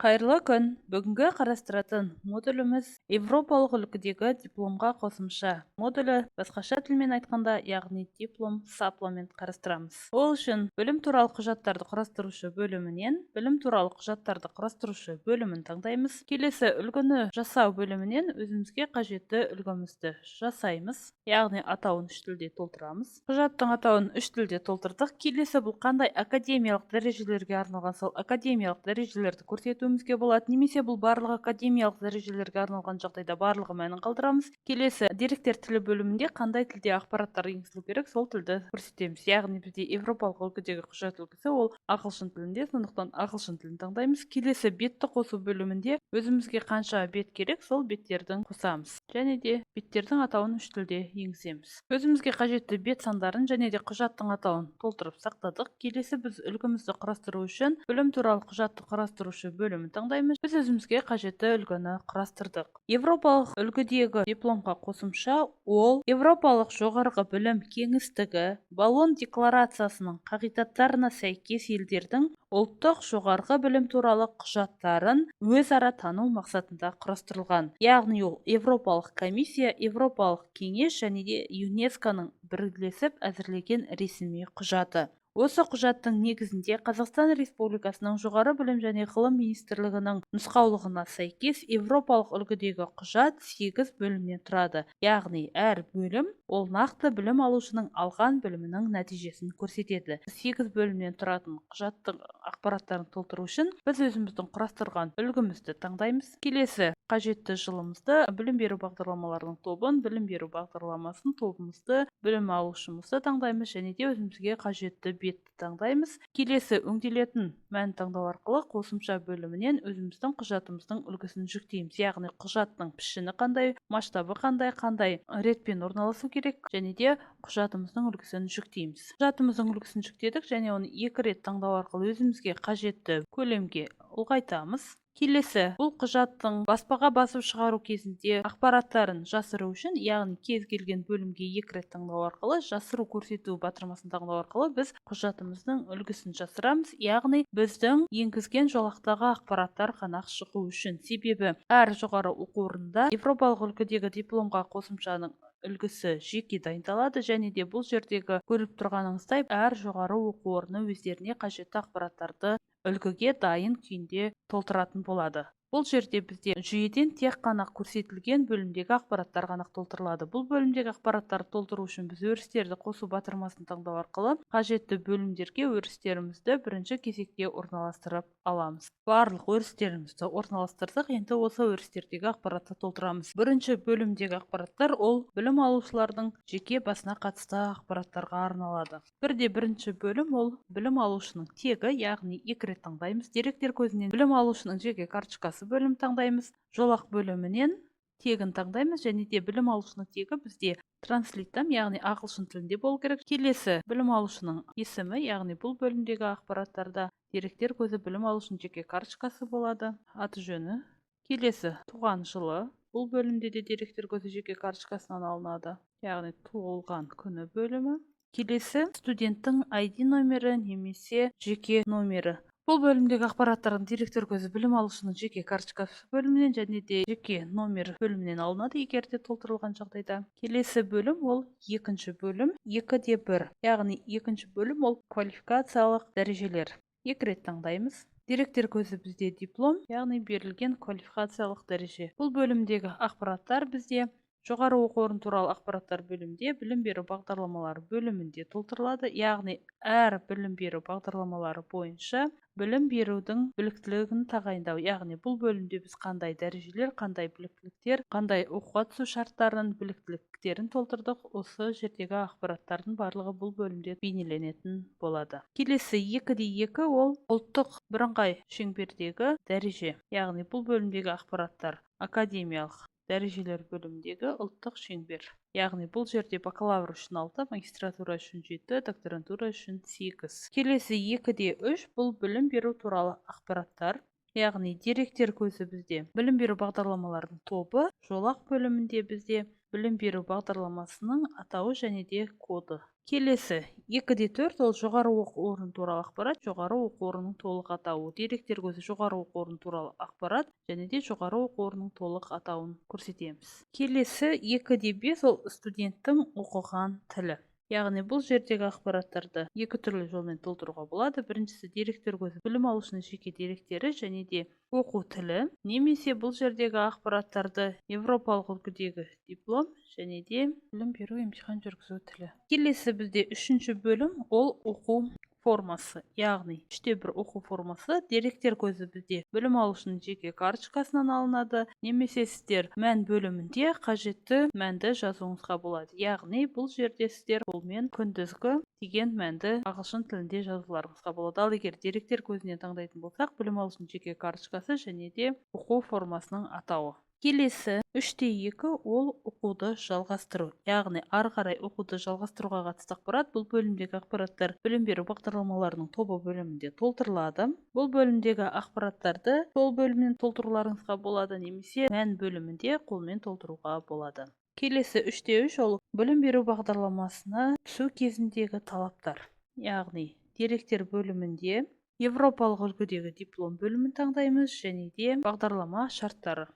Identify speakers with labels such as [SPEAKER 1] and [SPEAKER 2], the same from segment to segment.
[SPEAKER 1] Қайырлы күн! Бүгінгі қарастыратын модуліміз Европалық үлгідегі дипломға қосымша модулі, басқаша тілмен айтқанда, яғни диплом саппламент қарастырамыз. Ол үшін білім туралы құжаттарды құрастырушы бөлімінен білім туралы құжаттарды құрастырушы бөлімін таңдаймыз. Келесі үлгіні жасау бөлімінен өзімізге қажетті үлгімізді жасаймыз, яғни атауын үш тілде толтырамыз. Құжаттың атауын үш тілде толтырдық. Келесі бұл қандай академиялық дәрежелерге арналған, сол академиялық дәрежелерді көрсетуімізге болады, немесе бұл барлық академиялық дәрежелерге арналған жағдайда барлығы мәнін қалдырамыз. Келесі деректер тілі бөлімінде қандай тілде ақпараттар енгізілу керек, сол тілді көрсетеміз. Яғни бізде европалық үлгідегі құжат үлгісі ол ағылшын тілінде, сондықтан ағылшын тілін таңдаймыз. Келесі бетті қосу бөлімінде өзімізге қанша бет керек, сол беттердің қосамыз, және де беттердің атауын үш тілде енгіземіз. Өзімізге қажетті бет сандарын және де құжаттың атауын толтырып сақтадық. Келесі біз үлгімізді құрастыру үшін білім туралы құжатты құрастырушы бөлімін таңдаймыз. Біз өзімізге қажетті үлгіні құрастырдық. Европалық үлгідегі дипломға қосымша ол Европалық жоғарғы білім кеңістігі Болон декларациясының қағидаттарына сәйкес елдердің ұлттық жоғарғы білім туралы құжаттарын өзара тану мақсатында құрастырылған. Яғни ол Европалық комиссия, Европалық кеңес және де ЮНЕСКО-ның бірлесіп әзірлеген ресми құжаты. Осы құжаттың негізінде Қазақстан Республикасының жоғары білім және ғылым министрлігінің нұсқаулығына сәйкес Европалық үлгідегі құжат 8 бөлімнен тұрады. Яғни әр бөлім ол нақты білім алушының алған білімінің нәтижесін көрсетеді. 8 бөлімнен тұратын құжаттың ақпараттарын толтыру үшін біз өзіміздің құрастырған үлгімізді таңдаймыз. Келесі қажетті жылымызды, білім беру бағдарламаларының тобын, білім беру бағдарламасын, тобымызды, білім алушымызды таңдаймыз және де өзімізге қажетті бетті таңдаймыз. Келесі өңделетін мән таңдау арқылы қосымша бөлімінен өзіміздің құжатымыздың үлгісін жүктейміз. Яғни құжаттың пішіні қандай, масштабы қандай ретпен орналасу керек және де құжатымыздың үлгісін жүктейміз. Құжатымыздың үлгісін жүктедік және оны 2 рет таңдау арқылы өзімізге қажетті көлемге ұлғайтамыз. Келесі бұл құжаттың баспаға басып шығару кезінде ақпараттарын жасыру үшін, яғни кез келген бөлімге 2 рет таңдау арқылы, жасыру көрсету батырмасын таңдау арқылы біз құжатымыздың үлгісін жасырамыз, яғни біздің енгізген жолақтағы ақпараттар ғана шығу үшін. Себебі әр жоғары оқу орнында Европалық үлгідегі дипломға қосымшаның үлгісі жеке дайындалады және де бұл жердегі көріп тұрғаныңыздай әр жоғары оқу орны өздеріне қажетті ақпараттарды үлгіге дайын күйінде толтыратын болады. Бұл жерде бізде жүйеден тек қана көрсетілген бөлімдегі ақпараттар ғана толтырылады. Бұл бөлімдегі ақпараттарды толтыру үшін біз өрістерді қосу батырмасын таңдау арқылы қажетті бөлімдерге өрістерімізді бірінші кезекте орналастырып аламыз. Барлық өрістерімізді орналастырдық, енді осы өрістердегі ақпаратты толтырамыз. Бірінші бөлімдегі ақпараттар ол білім алушылардың жеке басына қатысты ақпараттарға арналады. Бірінші бөлім ол білім алушының тегі, яғни 2 рет таңдаймыз. Деректер көзінен білім алушының жеке карточкасы бөлім таңдаймыз. Жолақ бөлімінен тегін таңдаймыз және де білім алушының тегі бізде транслиттам, яғни ағылшын тілінде болу керек. Келесі білім алушының есімі, яғни бұл бөлімдегі ақпараттарда деректер көзі білім алушының жеке карточкасы болады, аты жөні. Келесі туған жылы, бұл бөлімде де деректер көзі жеке карточкасынан алынады, яғни туылған күні бөлімі. Келесі студенттің ID номері немесе жеке номері. Бұл бөлімдегі ақпараттардың деректер көзі білім алушының жеке карточкасы бөлімінен және де жеке номер бөлімінен алынады, егер де толтырылған жағдайда. Келесі бөлім ол екінші бөлім, 2-де-1. Яғни екінші бөлім ол квалификациялық дәрежелер. 2 рет таңдаймыз. Деректер көзі бізде диплом, яғни берілген квалификациялық дәреже. Бұл бөлімдегі ақпараттар бізде жоғары оқу орны туралы ақпараттар бөлімде білім беру бағдарламалары бөлімінде толтырылады, яғни әр білім беру бағдарламалары бойынша білім берудің біліктілігін тағайындау, яғни бұл бөлімде біз қандай дәрежелер, қандай біліктіліктер, қандай оқуға түсу шарттарын, біліктіліктерін толтырдық. Осы жердегі ақпараттардың барлығы бұл бөлімде бейнеленетін болады. Келесі 2-де-2 ол ұлттық бірыңғай шеңбердегі дәреже, яғни бұл бөлімдегі ақпараттар академиялық дәрежелер бөлімдегі ұлттық шеңбер. Яғни бұл жерде бакалавр үшін 6, магистратура үшін 7, докторантура үшін 8. Келесі 2-де-3 бұл білім беру туралы ақпараттар. Яғни деректер көзі бізде білім беру бағдарламалардың тобы, жолақ бөлімінде бізде білім беру бағдарламасының атауы және де коды. Келесі 2-4 ол жоғары оқу орны туралы ақпарат, жоғары оқу орнының толық атауы. Деректер көзі жоғары оқу орны туралы ақпарат және де жоғары оқу орнының толық атауын көрсетеміз. Келесі 2-5 ол студенттің оқыған тілі. Яғни бұл жердегі ақпараттарды екі түрлі жолмен толтыруға болады. Біріншісі деректер көзі білім алушының жеке деректері және де оқу тілі, немесе бұл жердегі ақпараттарды европалық үлгідегі диплом және де білім беру емтихан жүргізу тілі. Келесі бізде үшінші бөлім ол оқу формасы, яғни 3-1 оқу формасы. Деректер көзі бізде білім алушының жеке карточкасынан алынады, немесе сіздер мән бөлімінде қажетті мәнді жазуыңызға болады. Яғни бұл жерде сіздер қолмен күндізгі деген мәнді ағылшын тілінде жазуларыңызға болады. Ал егер деректер көзінен таңдайтын болсақ, білім алушының жеке карточкасы және де оқу формасының атауы. Келесі 3-2 ол оқуды жалғастыру. Яғни ары қарай оқуды жалғастыруға қатысты ақпарат. Бұл бөлімдегі ақпараттар білім беру бағдарламаларының тобы бөлімінде толтырылады. Бұл бөлімдегі ақпараттарды сол бөлімнен толтыруларыңызға болады, немесе мән бөлімінде қолмен толтыруға болады. Келесі 3-3 ол білім беру бағдарламасына түсу кезіндегі талаптар. Яғни деректер бөлімінде европалық үлгідегі диплом бөлімін таңдаймыз және де бағдарлама шарттары.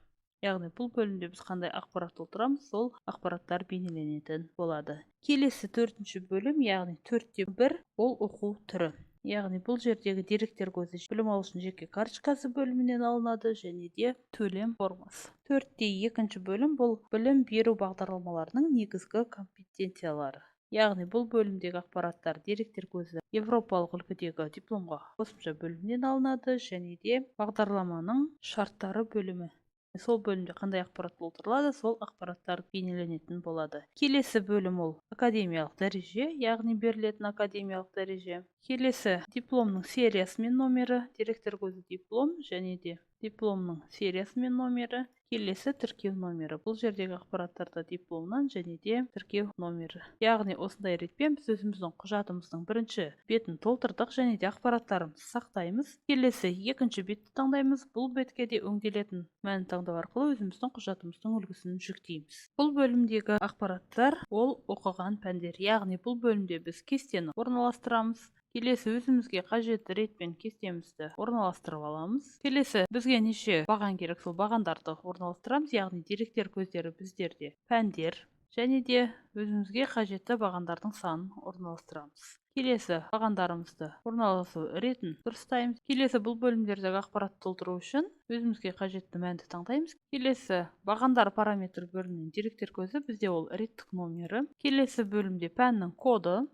[SPEAKER 1] Яғни бұл бөлімде біз қандай ақпарат толтырамыз, сол ақпараттар бейнеленетін болады. Келесі 4-ші бөлім, яғни 4-1 ол оқу түрі. Яғни бұл жердегі деректер көзі білім алушының жеке карточкасы бөлімінен алынады және де төлем формасы. 4-2 бөлім бұл білім беру бағдарламаларының негізгі компетенциялары. Яғни бұл бөлімдегі ақпараттар деректер көзі европалық үлгідегі дипломға қосымша бөлімнен алынады және де бағдарламаның шарттары бөлімі. Сол бөлімде қандай ақпарат толтырылады, сол ақпараттар бейнеленетін болады. Келесі бөлім ол академиялық дәреже, яғни берілетін академиялық дәреже. Келесі дипломның сериясы мен номері, деректер көзі диплом және де дипломның сериясы мен номері. Келесі тіркеу номері. Бұл жердегі ақпараттарды дипломнан және де тіркеу номері. Яғни осындай ретпен біз өзіміздің құжатымыздың бірінші бетін толтырдық және де ақпараттарымызды сақтаймыз. Келесі екінші бетті таңдаймыз. Бұл бетке де өңделетін мәнін таңдау арқылы өзіміздің құжатымыздың үлгісін жүктейміз. Бұл бөлімдегі ақпараттар ол оқыған пәндер. Яғни бұл бөлімде біз кестені орналастырамыз. Келесі өзімізге қажетті ретпен кестемізді орналастырып аламыз. Келесі бізге неше баған керек, сол бағандарды орналастырамыз. Яғни деректер көздері біздерде пәндер және де өзімізге қажетті бағандардың санын орналастырамыз. Келесі бағандарымызды орналасу ретін дұрыстаймыз. Келесі бұл бөлімдердегі ақпаратты толтыру үшін өзімізге қажетті мәнді таңдаймыз. Келесі бағандар параметр бөлімінің деректер көзі бізде ол реттік номері. Келесі бөлімде пәннің коды.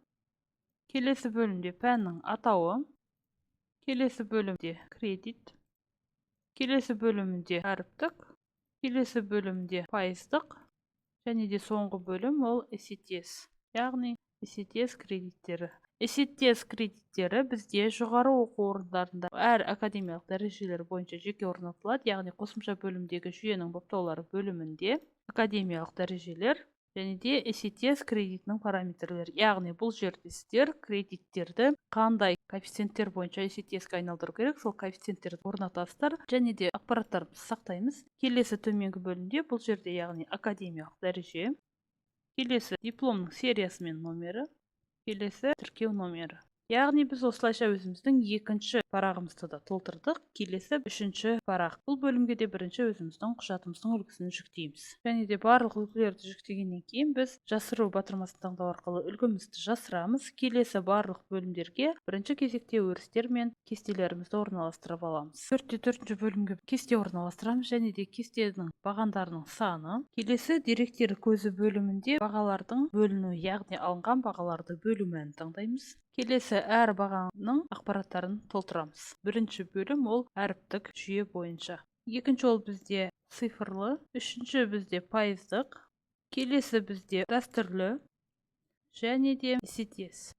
[SPEAKER 1] Келесі бөлімде пәннің атауы. Келесі бөлімде кредит. Келесі бөлімде әріптік. Келесі бөлімде пайыздық. Және де соңғы бөлім ол ECTS. Яғни ECTS кредиттері. ECTS кредиттері бізде жоғары оқу орындарында әр академиялық дәрежелер бойынша жеке орнатылады. Яғни қосымша бөлімдегі жүйенің баптаулары бөлімінде академиялық дәрежелер және де ECTS кредитінің параметрлері. Яғни бұл жерде сіздер кредиттерді қандай коэффициенттер бойынша ECTS-ге айналдыру керек, сол коэффициенттерді орнатасыздар және де ақпараттарымызды сақтаймыз. Келесі төменгі бөлімде бұл жерде яғни академиялық дәреже. Келесі дипломның сериясы мен номері. Келесі тіркеу номері. Яғни біз осылайша өзіміздің екінші парағымызды да толтырдық. Келесі үшінші парақ. Бұл бөлімге де бірінші өзіміздің құжатымыздың үлгісін жүктейміз. Және де барлық үлгілерді жүктегеннен кейін біз жасыру батырмасын таңдау арқылы үлгімізді жасырамыз. Келесі барлық бөлімдерге бірінші кезекте өрістер мен кестелерімізді орналастырып аламыз. 4-4 бөлімге кесте орналастырамыз және де кестенің бағандарының саны. Келесі деректер көзі бөлімінде бағалардың бөлінуі, яғни алынған бағаларды бөлу мәнін таңдаймыз. Келесі әр бағаның ақпараттарын толтырамыз. Бірінші бөлім ол әріптік жүйе бойынша. Екінші ол бізде цифрлы. Үшінші бізде пайыздық. Келесі бізде дәстүрлі және де ECTS.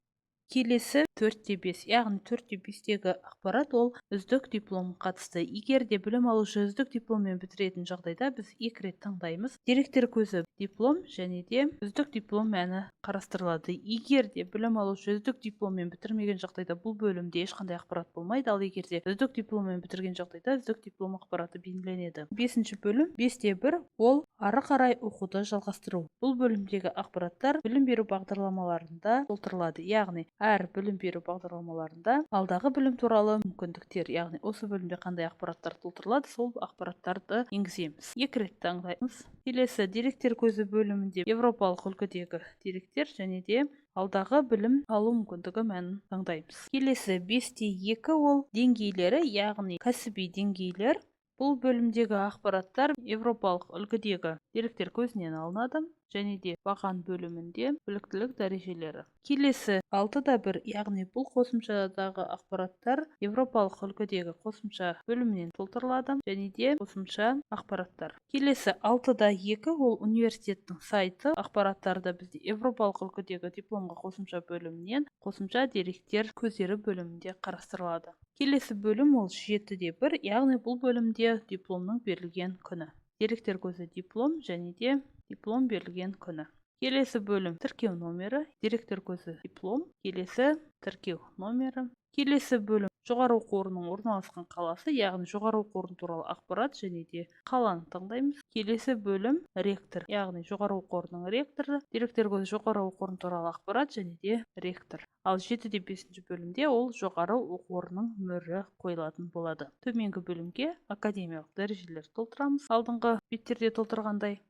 [SPEAKER 1] Келесі 4-5, яғни 4-5-тегі ақпарат ол үздік диплом қатысты. Егер де білім алушы үздік дипломмен бітіретін жағдайда біз екі рет таңдаймыз. Деректер көзі диплом және де үздік диплом мәні қарастырылады. Егер де білім алушы үздік дипломмен бітірмеген жағдайда бұл бөлімде ешқандай ақпарат болмайды, ал егер де үздік дипломмен бітірген жағдайда үздік диплом ақпараты бейнеленеді. 5-ші бөлім 5-те-1 ол ары қарай оқуды жалғастыру. Бұл бөлімдегі ақпараттар білім беру бағдарламаларында толтырылады, яғни әр білім беру бағдарламаларында алдағы білім туралы мүмкіндіктер, яғни осы бөлімде қандай ақпараттар толтырылады, сол ақпараттарды енгіземіз. Екі рет таңдаймыз. Келесі деректер көзі бөлімінде европалық үлгідегі деректер және де алдағы білім алу мүмкіндігі мәнін таңдаймыз. Келесі 5-те-2 ол деңгейлері, яғни кәсіби деңгейлер. Бұл бөлімдегі ақпараттар европалық үлгідегі деректер көзінен алынады және де баған бөлімінде біліктілік дәрежелері. Келесі 6-да-1, яғни бұл қосымшадағы ақпараттар европалық үлгідегі қосымша бөлімінен толтырылады және де қосымша ақпараттар. Келесі 6-да-2 ол университеттің сайты. Ақпараттарды бізде европалық үлгідегі дипломға қосымша бөлімінен қосымша деректер көздері бөлімінде қарастырылады. Келесі бөлім ол 7-де-1, яғни бұл бөлімде дипломның берілген күні. Деректер көзі диплом және де диплом берілген күні. Келесі бөлім тіркеу номері, деректер көзі диплом, келесі тіркеу номері. Келесі бөлім жоғары оқу орнының орналасқан қаласы, яғни жоғары оқу орны туралы ақпарат және де қаланы таңдаймыз. Келесі бөлім ректор, яғни жоғары оқу орнының ректоры, деректер көзі жоғары оқу орны туралы ақпарат және де ректор. Ал 7-де-5 бөлімде ол жоғары оқу орнының мөрі қойылатын болады. Төменгі бөлімге академиялық дәрежелер толтырамыз, алдыңғы беттерде толтырғандай.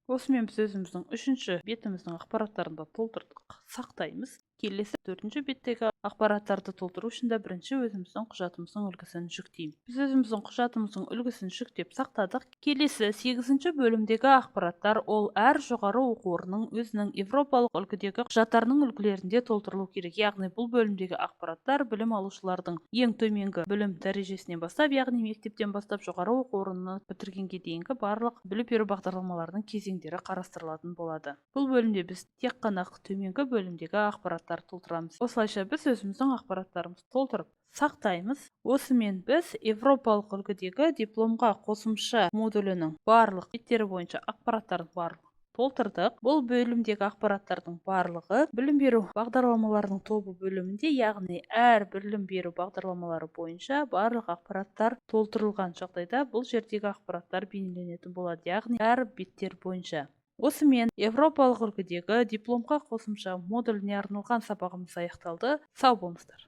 [SPEAKER 1] Осымен біз өзіміздің 3-ші бетіміздің ақпараттарында толтырдық, сақтаймыз. Келесі 4-ші беттегі ақпараттарды толтыру үшін бірінші өзіміздің құжатымыздың үлгісін жүктейміз. Біз өзіміздің құжатымыздың үлгісін жүктеп сақтадық. Келесі 8-ші бөлімдегі ақпараттар ол әр жоғары оқу орнының өзінің европалық үлгідегі құжаттарының үлгілерінде толтырылу керек. Яғни бұл бөлімдегі ақпараттар білім алушылардың ең төменгі білім дәрежесінен бастап, яғни мектептен бастап жоғары оқу орнын бітіргенге дейінгі барлық білім беру бағдарламаларының кезеңдері қарастырылатын болады. Бұл бөлімде біз тек қана төменгі бөлімдегі ақпараттар толтырамыз. Осылайша біз өзіміздің ақпараттарымызды толтырып сақтаймыз. Осымен біз европалық үлгідегі дипломға қосымша модулінің барлық беттері бойынша ақпараттардың барлығын толтырдық. Бұл бөлімдегі ақпараттардың барлығы білім беру бағдарламаларының тобы бөлімінде, яғни әр білім беру бағдарламалары бойынша барлық ақпараттар толтырылған жағдайда бұл жердегі ақпараттар бейнеленетін болады, яғни әр беттер бойынша. Осымен европалық үлгідегі дипломға қосымша модуліне арналған сабағымыз аяқталды. Сау болыңыздар.